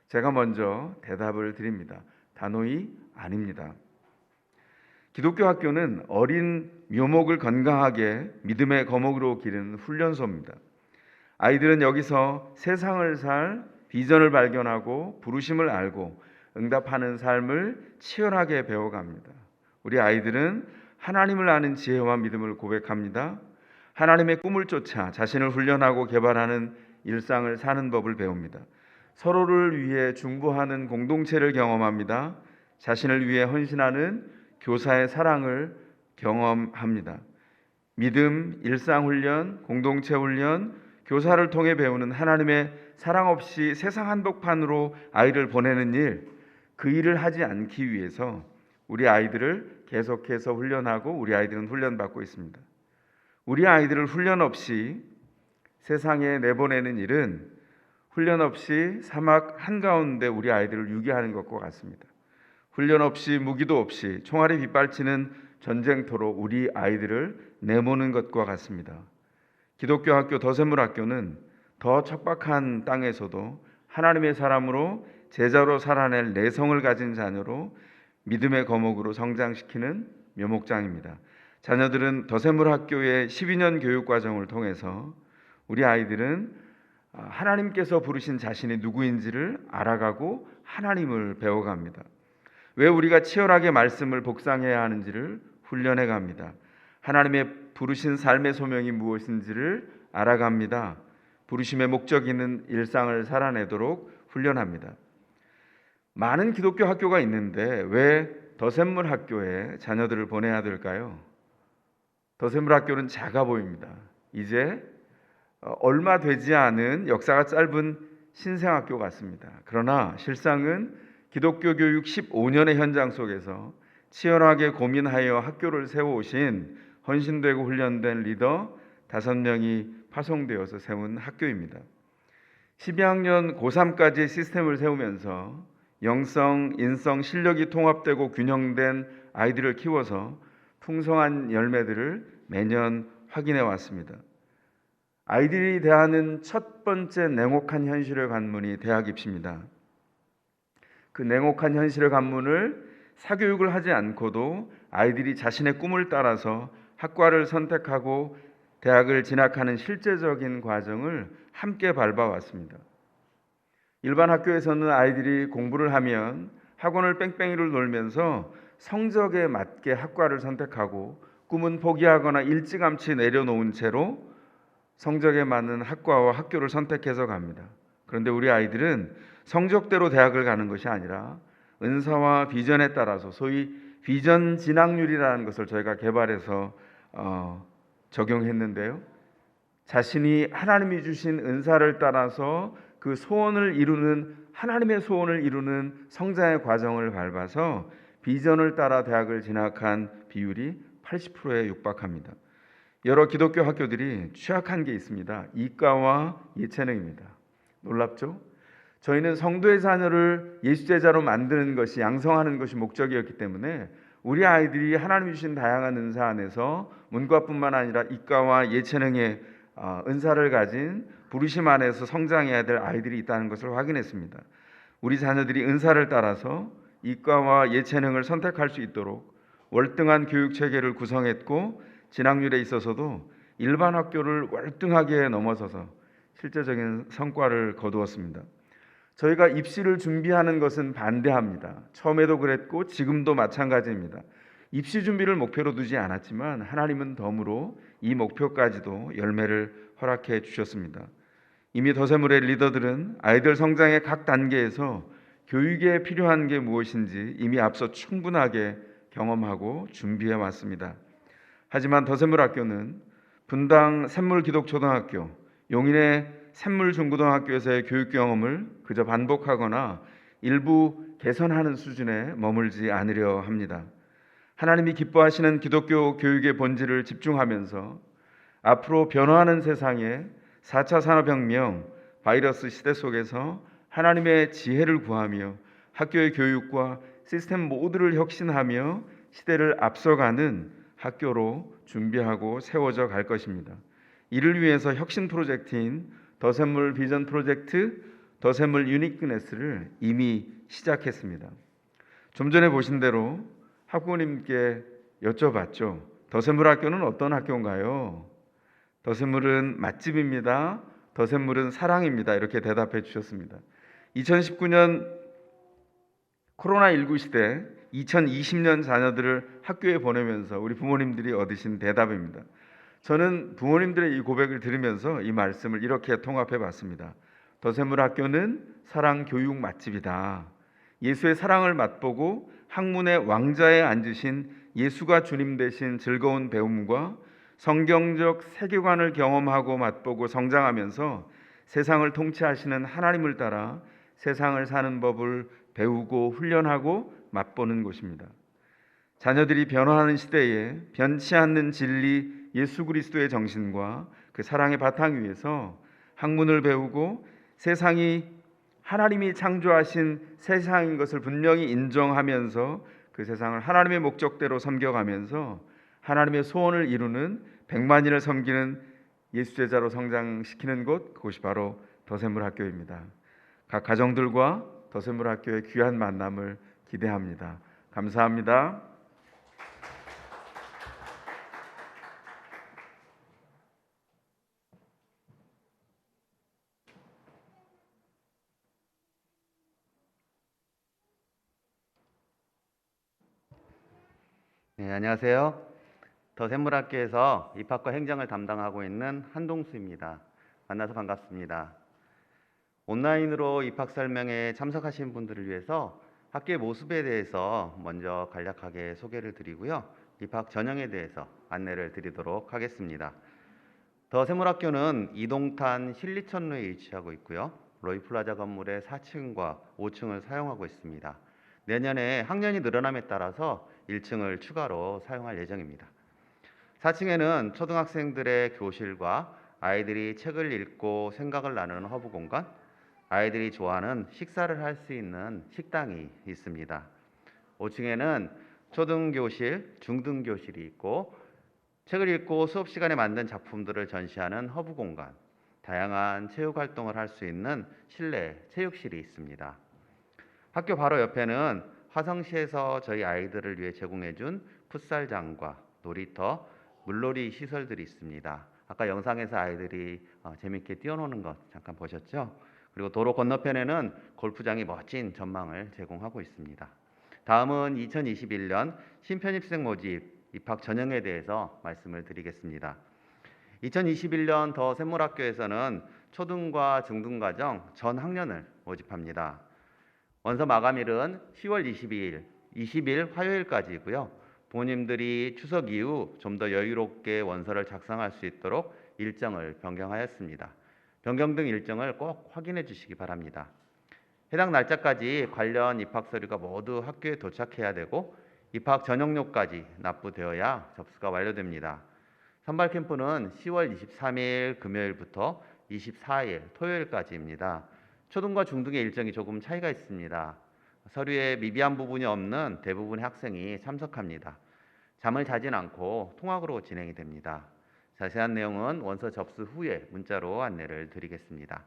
제가 먼저 대답을 드립니다. 단호히 아닙니다. 기독교 학교는 어린 묘목을 건강하게 믿음의 거목으로 기르는 훈련소입니다. 아이들은 여기서 세상을 살 비전을 발견하고 부르심을 알고 응답하는 삶을 치열하게 배워갑니다. 우리 아이들은 하나님을 아는 지혜와 믿음을 고백합니다. 하나님의 꿈을 쫓아 자신을 훈련하고 개발하는 일상을 사는 법을 배웁니다. 서로를 위해 중보하는 공동체를 경험합니다. 자신을 위해 헌신하는 교사의 사랑을 경험합니다. 믿음, 일상훈련, 공동체훈련, 교사를 통해 배우는 하나님의 사랑 없이 세상 한복판으로 아이를 보내는 일, 그 일을 하지 않기 위해서 우리 아이들을 계속해서 훈련하고 우리 아이들은 훈련받고 있습니다. 우리 아이들을 훈련 없이 세상에 내보내는 일은 훈련 없이 사막 한가운데 우리 아이들을 유기하는 것과 같습니다. 훈련 없이 무기도 없이 총알이 빗발치는 전쟁터로 우리 아이들을 내모는 것과 같습니다. 기독교 학교 더샘물 학교는 더 척박한 땅에서도 하나님의 사람으로 제자로 살아낼 내성을 가진 자녀로 믿음의 거목으로 성장시키는 묘목장입니다. 자녀들은 더샘물 학교의 12년 교육 과정을 통해서 우리 아이들은 하나님께서 부르신 자신이 누구인지를 알아가고 하나님을 배워갑니다. 왜 우리가 치열하게 말씀을 복상해야 하는지를 훈련해 갑니다. 하나님의 부르신 삶의 소명이 무엇인지를 알아갑니다. 부르심의 목적 있는 일상을 살아내도록 훈련합니다. 많은 기독교 학교가 있는데 왜 더샘물 학교에 자녀들을 보내야 될까요? 더샘물 학교는 작아 보입니다. 이제 얼마 되지 않은 역사가 짧은 신생학교 같습니다. 그러나 실상은 기독교 교육 15년의 현장 속에서 치열하게 고민하여 학교를 세워오신 헌신되고 훈련된 리더 5명이 파송되어서 세운 학교입니다. 12학년 고3까지 시스템을 세우면서 영성, 인성, 실력이 통합되고 균형된 아이들을 키워서 풍성한 열매들을 매년 확인해 왔습니다. 아이들이 대하는 첫 번째 냉혹한 현실의 관문이 대학 입시입니다. 그 냉혹한 현실의 관문을 사교육을 하지 않고도 아이들이 자신의 꿈을 따라서 학과를 선택하고 대학을 진학하는 실제적인 과정을 함께 밟아왔습니다. 일반 학교에서는 아이들이 공부를 하면 학원을 뺑뺑이를 돌면서 성적에 맞게 학과를 선택하고 꿈은 포기하거나 일찌감치 내려놓은 채로 성적에 맞는 학과와 학교를 선택해서 갑니다. 그런데 우리 아이들은 성적대로 대학을 가는 것이 아니라 은사와 비전에 따라서 소위 비전 진학률이라는 것을 저희가 개발해서 적용했는데요. 자신이 하나님이 주신 은사를 따라서 그 소원을 이루는 하나님의 소원을 이루는 성장의 과정을 밟아서 비전을 따라 대학을 진학한 비율이 80%에 육박합니다. 여러 기독교 학교들이 취약한 게 있습니다. 이과와 예체능입니다. 놀랍죠? 저희는 성도의 자녀를 예수 제자로 만드는 것이 양성하는 것이 목적이었기 때문에 우리 아이들이 하나님 주신 다양한 은사 안에서 문과뿐만 아니라 이과와 예체능의 은사를 가진 부르심 안에서 성장해야 될 아이들이 있다는 것을 확인했습니다. 우리 자녀들이 은사를 따라서 이과와 예체능을 선택할 수 있도록 월등한 교육 체계를 구성했고 진학률에 있어서도 일반 학교를 월등하게 넘어서서 실제적인 성과를 거두었습니다. 저희가 입시를 준비하는 것은 반대합니다. 처음에도 그랬고 지금도 마찬가지입니다. 입시 준비를 목표로 두지 않았지만 하나님은 덤으로 이 목표까지도 열매를 허락해 주셨습니다. 이미 더세물의 리더들은 아이들 성장의 각 단계에서 교육에 필요한 게 무엇인지 이미 앞서 충분하게 경험하고 준비해 왔습니다. 하지만 더세물학교는 분당 샘물기독초등학교, 용인의 샘물중고등학교에서의 교육 경험을 그저 반복하거나 일부 개선하는 수준에 머물지 않으려 합니다. 하나님이 기뻐하시는 기독교 교육의 본질을 집중하면서 앞으로 변화하는 세상에 4차 산업혁명, 바이러스 시대 속에서 하나님의 지혜를 구하며 학교의 교육과 시스템 모두를 혁신하며 시대를 앞서가는 학교로 준비하고 세워져 갈 것입니다. 이를 위해서 혁신 프로젝트인 더샘물 비전 프로젝트, 더샘물 유니크네스를 이미 시작했습니다. 좀 전에 보신 대로 학부모님께 여쭤봤죠. 더샘물 학교는 어떤 학교인가요? 더샘물은 맛집입니다. 더샘물은 사랑입니다. 이렇게 대답해 주셨습니다. 2019년 코로나19 시대 2020년 자녀들을 학교에 보내면서 우리 부모님들이 얻으신 대답입니다. 저는 부모님들의 이 고백을 들으면서 이 말씀을 이렇게 통합해 봤습니다. 더샘물 학교는 사랑 교육 맛집이다. 예수의 사랑을 맛보고 학문의 왕좌에 앉으신 예수가 주님 되신 즐거운 배움과 성경적 세계관을 경험하고 맛보고 성장하면서 세상을 통치하시는 하나님을 따라 세상을 사는 법을 배우고 훈련하고 맛보는 곳입니다. 자녀들이 변화하는 시대에 변치 않는 진리 예수 그리스도의 정신과 그 사랑의 바탕 위에서 학문을 배우고 세상이 하나님이 창조하신 세상인 것을 분명히 인정하면서 그 세상을 하나님의 목적대로 섬겨가면서 하나님의 소원을 이루는 백만인을 섬기는 예수 제자로 성장시키는 곳, 그곳이 바로 더샘물 학교입니다. 각 가정들과 더샘물 학교의 귀한 만남을 기대합니다. 감사합니다. 네, 안녕하세요. 더샘물학교에서 입학과 행정을 담당하고 있는 한동수입니다. 만나서 반갑습니다. 온라인으로 입학 설명회에 참석하신 분들을 위해서 학교의 모습에 대해서 먼저 간략하게 소개를 드리고요. 입학 전형에 대해서 안내를 드리도록 하겠습니다. 더샘물학교는 이동탄 신리천로에 위치하고 있고요. 로이플라자 건물의 4층과 5층을 사용하고 있습니다. 내년에 학년이 늘어남에 따라서 1층을 추가로 사용할 예정입니다. 4층에는 초등학생들의 교실과 아이들이 책을 읽고 생각을 나누는 허브 공간, 아이들이 좋아하는 식사를 할 수 있는 식당이 있습니다. 5층에는 초등교실, 중등교실이 있고 책을 읽고 수업 시간에 만든 작품들을 전시하는 허브 공간, 다양한 체육 활동을 할 수 있는 실내 체육실이 있습니다. 학교 바로 옆에는 화성시에서 저희 아이들을 위해 제공해준 풋살장과 놀이터, 물놀이 시설들이 있습니다. 아까 영상에서 아이들이 재밌게 뛰어노는 것 잠깐 보셨죠? 그리고 도로 건너편에는 골프장이 멋진 전망을 제공하고 있습니다. 다음은 2021년 신편입생 모집 입학 전형에 대해서 말씀을 드리겠습니다. 2021년 더 샘물학교에서는 초등과 중등과정 전 학년을 모집합니다. 원서 마감일은 10월 20일 화요일까지이고요. 부모님들이 추석 이후 좀 더 여유롭게 원서를 작성할 수 있도록 일정을 변경하였습니다. 변경 등 일정을 꼭 확인해 주시기 바랍니다. 해당 날짜까지 관련 입학 서류가 모두 학교에 도착해야 되고 입학 전형료까지 납부되어야 접수가 완료됩니다. 선발 캠프는 10월 23일 금요일부터 24일 토요일까지입니다. 초등과 중등의 일정이 조금 차이가 있습니다. 서류에 미비한 부분이 없는 대부분의 학생이 참석합니다. 잠을 자진 않고 통학으로 진행이 됩니다. 자세한 내용은 원서 접수 후에 문자로 안내를 드리겠습니다.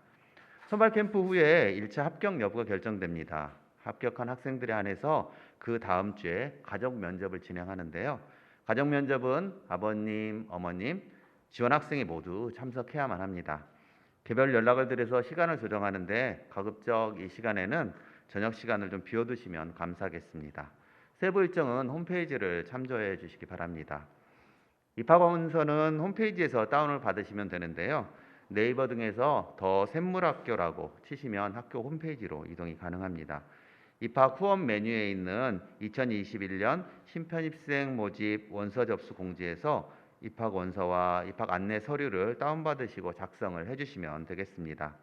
선발 캠프 후에 1차 합격 여부가 결정됩니다. 합격한 학생들에 한해서 그 다음 주에 가족 면접을 진행하는데요. 가족 면접은 아버님, 어머님, 지원 학생이 모두 참석해야만 합니다. 개별 연락을 드려서 시간을 조정하는데 가급적 이 시간에는 저녁 시간을 좀 비워두시면 감사하겠습니다. 세부 일정은 홈페이지를 참조해 주시기 바랍니다. 입학 원서는 홈페이지에서 다운을 받으시면 되는데요. 네이버 등에서 더 샘물학교라고 치시면 학교 홈페이지로 이동이 가능합니다. 입학 후원 메뉴에 있는 2021년 신편입생 모집 원서 접수 공지에서 입학 원서와 입학 안내 서류를 다운받으시고 작성을 해주시면 되겠습니다.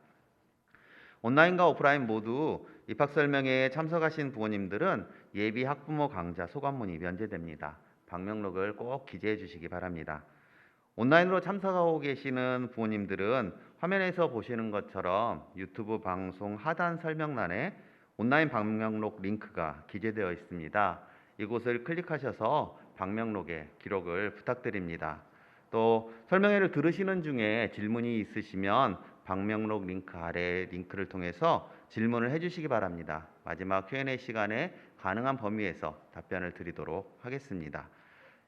온라인과 오프라인 모두 입학 설명회에 참석하신 부모님들은 예비 학부모 강좌 소감문이 면제됩니다. 방명록을 꼭 기재해 주시기 바랍니다. 온라인으로 참석하고 계시는 부모님들은 화면에서 보시는 것처럼 유튜브 방송 하단 설명란에 온라인 방명록 링크가 기재되어 있습니다. 이곳을 클릭하셔서 방명록에 기록을 부탁드립니다. 또 설명회를 들으시는 중에 질문이 있으시면 방명록 링크 아래 링크를 통해서 질문을 해주시기 바랍니다. 마지막 Q&A 시간에 가능한 범위에서 답변을 드리도록 하겠습니다.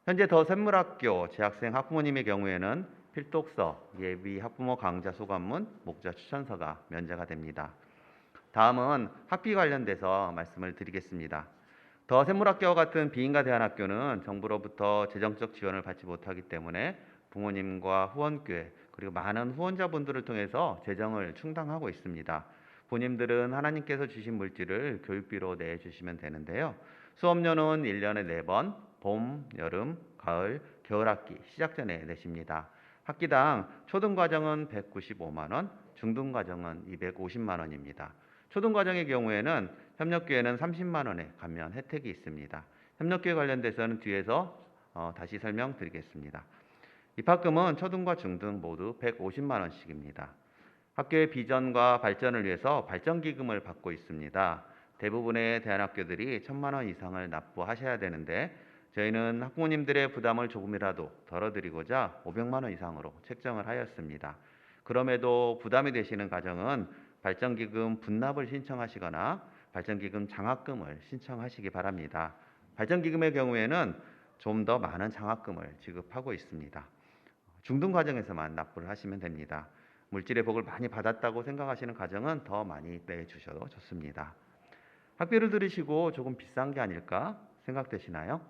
현재 더 샘물학교 재학생 학부모님의 경우에는 필독서, 예비 학부모 강좌 소감문, 목자 추천서가 면제가 됩니다. 다음은 학비 관련돼서 말씀을 드리겠습니다. 더 샘물학교와 같은 비인가 대안학교는 정부로부터 재정적 지원을 받지 못하기 때문에 부모님과 후원교회 그리고 많은 후원자분들을 통해서 재정을 충당하고 있습니다. 부모님들은 하나님께서 주신 물질을 교육비로 내주시면 되는데요. 수업료는 1년에 4번, 봄, 여름, 가을, 겨울학기 시작 전에 내십니다. 학기당 초등과정은 195만 원, 중등과정은 250만 원입니다. 초등과정의 경우에는 협력교회는 30만 원의 감면 혜택이 있습니다. 협력교회 관련돼서는 뒤에서 다시 설명드리겠습니다. 입학금은 초등과 중등 모두 150만 원씩입니다. 학교의 비전과 발전을 위해서 발전기금을 받고 있습니다. 대부분의 대안학교들이 1,000만 원 이상을 납부하셔야 되는데 저희는 학부모님들의 부담을 조금이라도 덜어드리고자 500만 원 이상으로 책정을 하였습니다. 그럼에도 부담이 되시는 가정은 발전기금 분납을 신청하시거나 발전기금 장학금을 신청하시기 바랍니다. 발전기금의 경우에는 좀 더 많은 장학금을 지급하고 있습니다. 중등과정에서만 납부를 하시면 됩니다. 물질의 복을 많이 받았다고 생각하시는 가정은 더 많이 내주셔도 좋습니다. 학비를 들으시고 조금 비싼 게 아닐까 생각되시나요?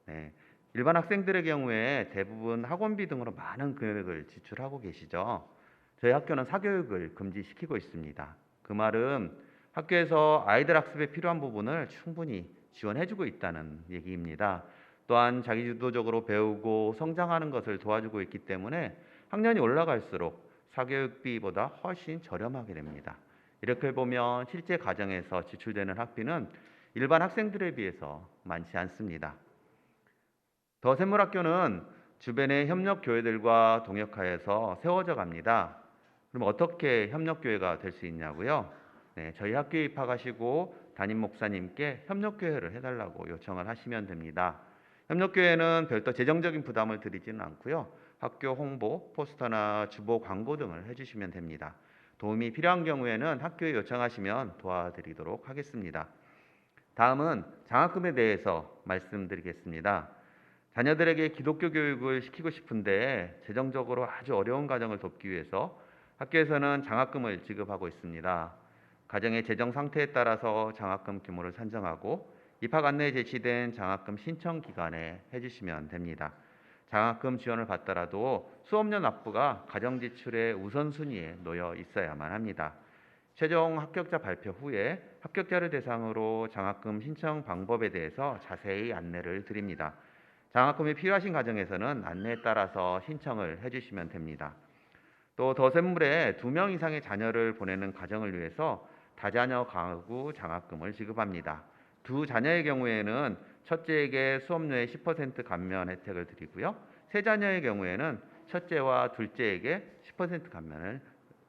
네. 일반 학생들의 경우에 대부분 학원비 등으로 많은 금액을 지출하고 계시죠. 저희 학교는 사교육을 금지시키고 있습니다. 그 말은 학교에서 아이들 학습에 필요한 부분을 충분히 지원해주고 있다는 얘기입니다. 또한 자기주도적으로 배우고 성장하는 것을 도와주고 있기 때문에 학년이 올라갈수록 사교육비보다 훨씬 저렴하게 됩니다. 이렇게 보면 실제 가정에서 지출되는 학비는 일반 학생들에 비해서 많지 않습니다. 더 샘물학교는 주변의 협력교회들과 동역하여서 세워져 갑니다. 그럼 어떻게 협력교회가 될 수 있냐고요? 저희 학교에 입학하시고 담임 목사님께 협력교회를 해달라고 요청을 하시면 됩니다. 협력교회는 별도 재정적인 부담을 드리지는 않고요. 학교 홍보, 포스터나 주보 광고 등을 해주시면 됩니다. 도움이 필요한 경우에는 학교에 요청하시면 도와드리도록 하겠습니다. 다음은 장학금에 대해서 말씀드리겠습니다. 자녀들에게 기독교 교육을 시키고 싶은데 재정적으로 아주 어려운 가정을 돕기 위해서 학교에서는 장학금을 지급하고 있습니다. 가정의 재정 상태에 따라서 장학금 규모를 산정하고 입학 안내에 제시된 장학금 신청 기간에 해주시면 됩니다. 장학금 지원을 받더라도 수업료 납부가 가정 지출의 우선순위에 놓여 있어야만 합니다. 최종 합격자 발표 후에 합격자를 대상으로 장학금 신청 방법에 대해서 자세히 안내를 드립니다. 장학금이 필요하신 가정에서는 안내에 따라서 신청을 해주시면 됩니다. 또 더샘물에 2명 이상의 자녀를 보내는 가정을 위해서 다자녀 가구 장학금을 지급합니다. 2자녀의 경우에는 첫째에게 수업료의 10% 감면 혜택을 드리고요. 3자녀의 경우에는 첫째와 둘째에게 10% 감면을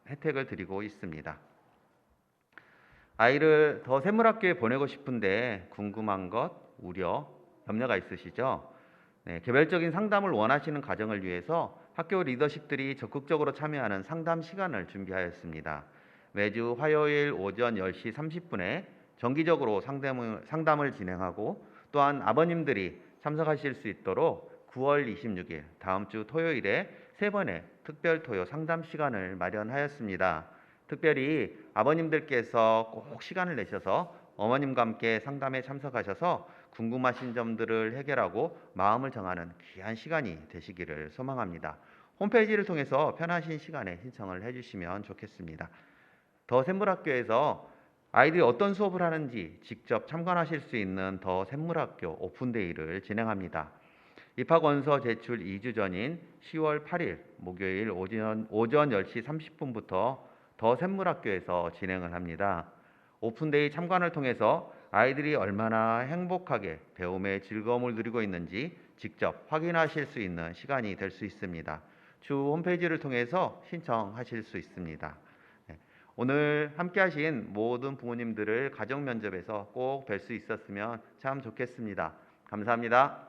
혜택을 드리고 있습니다. 아이를 더샘물학교에 보내고 싶은데 궁금한 것, 우려, 염려가 있으시죠? 개별적인 상담을 원하시는 가정을 위해서 학교 리더십들이 적극적으로 참여하는 상담 시간을 준비하였습니다. 매주 화요일 오전 10시 30분에 정기적으로 상담을 진행하고 또한 아버님들이 참석하실 수 있도록 9월 26일 다음 주 토요일에 3번의 특별 토요 상담 시간을 마련하였습니다. 특별히 아버님들께서 꼭 시간을 내셔서 어머님과 함께 상담에 참석하셔서 궁금하신 점들을 해결하고 마음을 정하는 귀한 시간이 되시기를 소망합니다. 홈페이지를 통해서 편하신 시간에 신청을 해주시면 좋겠습니다. 더샘물학교에서 아이들이 어떤 수업을 하는지 직접 참관하실 수 있는 더샘물학교 오픈데이를 진행합니다. 입학 원서 제출 2주 전인 10월 8일 목요일 오전 10시 30분부터 더샘물학교에서 진행을 합니다. 오픈데이 참관을 통해서 아이들이 얼마나 행복하게 배움의 즐거움을 누리고 있는지 직접 확인하실 수 있는 시간이 될 수 있습니다. 주 홈페이지를 통해서 신청하실 수 있습니다. 오늘 함께 하신 모든 부모님들을 가정 면접에서 꼭 뵐 수 있었으면 참 좋겠습니다. 감사합니다.